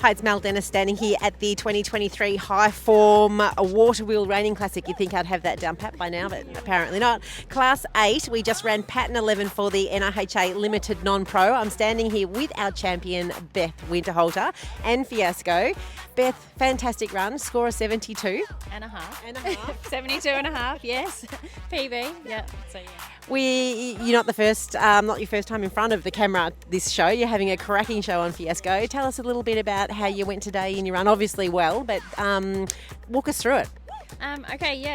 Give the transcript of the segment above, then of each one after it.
Hi, it's Mel Dennis standing here at the 2023 High Form Water Wheel Reining Classic. You'd think I'd have that down pat by now, but apparently not. Class 8, we just ran pattern 11 for the NIHA Limited Non-Pro. I'm standing here with our champion, Beth Winterhalter and Fiasco. Beth, fantastic run, score of 72. And a half. 72 and a half, yes. PB, yeah. So, yeah. You're not not your first time in front of the camera this show. You're having a cracking show on Fiasco. Tell us a little bit about how you went today in your run. Obviously well, but walk us through it.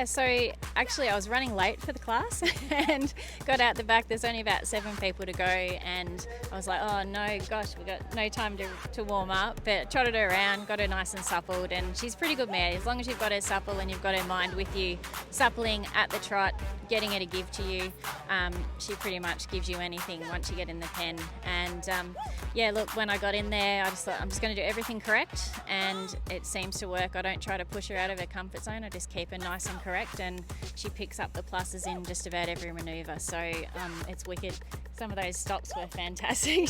So actually I was running late for the class and got out the back. There's only about 7 people to go, and I was like, oh no, gosh, we've got no time to warm up, but trotted her around, got her nice and suppled, and she's a pretty good mare. As long as you've got her supple and you've got her mind with you, suppling at the trot, getting her to give to you, she pretty much gives you anything once you get in the pen. And look, when I got in there, I just thought I'm just going to do everything correct, and it seems to work. I don't try to push her out of her comfort zone. I just keep her nice and correct, and she picks up the pluses in just about every manoeuvre. So it's wicked. Some of those stops were fantastic.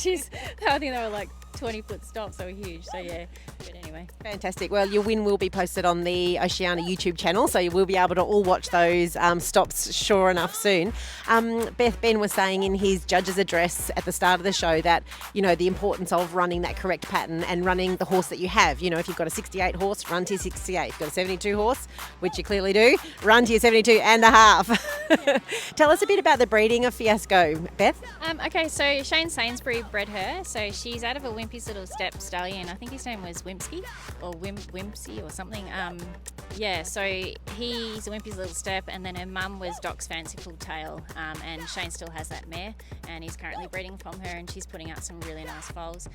I think they were like 20-foot stops. They were huge. So yeah, but anyway. Fantastic. Well, your win will be posted on the Oceania YouTube channel, so you will be able to all watch those stops sure enough soon. Ben was saying in his judge's address at the start of the show that, you know, the importance of running that correct pattern and running the horse that you have. You know, if you've got a 68 horse, run to your 68. If you've got a 72 horse, which you clearly do, run to your 72 and a half. Yeah. Tell us a bit about the breeding of Fiasco, Beth. So Shane Sainsbury bred her. So she's out of a Wimpy's Little Step stallion. I think his name was Wimpsky or Wimpsy or something. So he's a Wimpy's Little Step, and then her mum was Doc's Fancy Little Tail, and Shane still has that mare, and he's currently breeding from her, and she's putting out some really nice foals.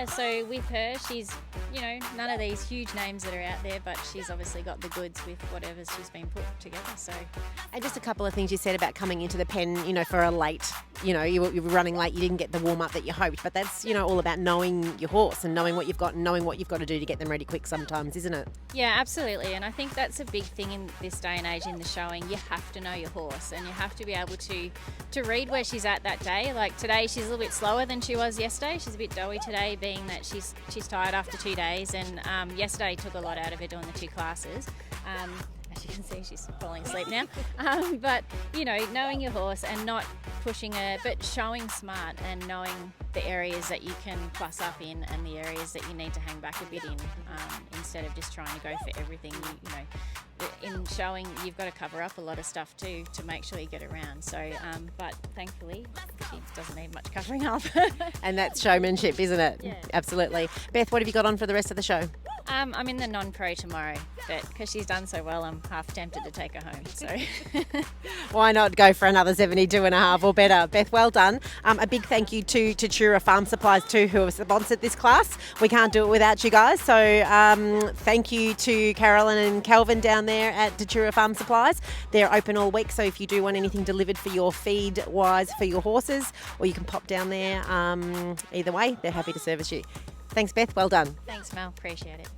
So with her, she's, you know, none of these huge names that are out there, but she's obviously got the goods with whatever she's been put together. So, and just a couple of things you said about coming into the pen, you know, for a late, you know, you were running late, you didn't get the warm up that you hoped, but that's, you know, all about knowing your horse and knowing what you've got and knowing what you've got to do to get them ready quick sometimes, isn't it? Yeah, absolutely. And I think that's a big thing in this day and age in the showing. You have to know your horse, and you have to be able to read where she's at that day. Like today, she's a little bit slower than she was yesterday. She's a bit doughy today, being that she's tired after 2 days, and yesterday took a lot out of her doing the 2 classes. As you can see, she's falling asleep now. But, you know, knowing your horse and not pushing her, but showing smart and knowing the areas that you can plus up in and the areas that you need to hang back a bit in, instead of just trying to go for everything. You know, in showing, you've got to cover up a lot of stuff too to make sure you get around. So, but thankfully, she doesn't need much covering up. And that's showmanship, isn't it? Yeah. Absolutely. Beth, what have you got on for the rest of the show? I'm in the non-pro tomorrow, but because she's done so well, I'm half tempted to take her home. So why not go for another 72 and a half or better? Beth, well done. A big thank you to Tatura Farm Supplies too, who have sponsored this class. We can't do it without you guys. So thank you to Carolyn and Calvin down there at Tatura Farm Supplies. They're open all week, so if you do want anything delivered for your feed-wise for your horses, or you can pop down there. Either way, they're happy to service you. Thanks, Beth. Well done. Thanks, Mel. Appreciate it.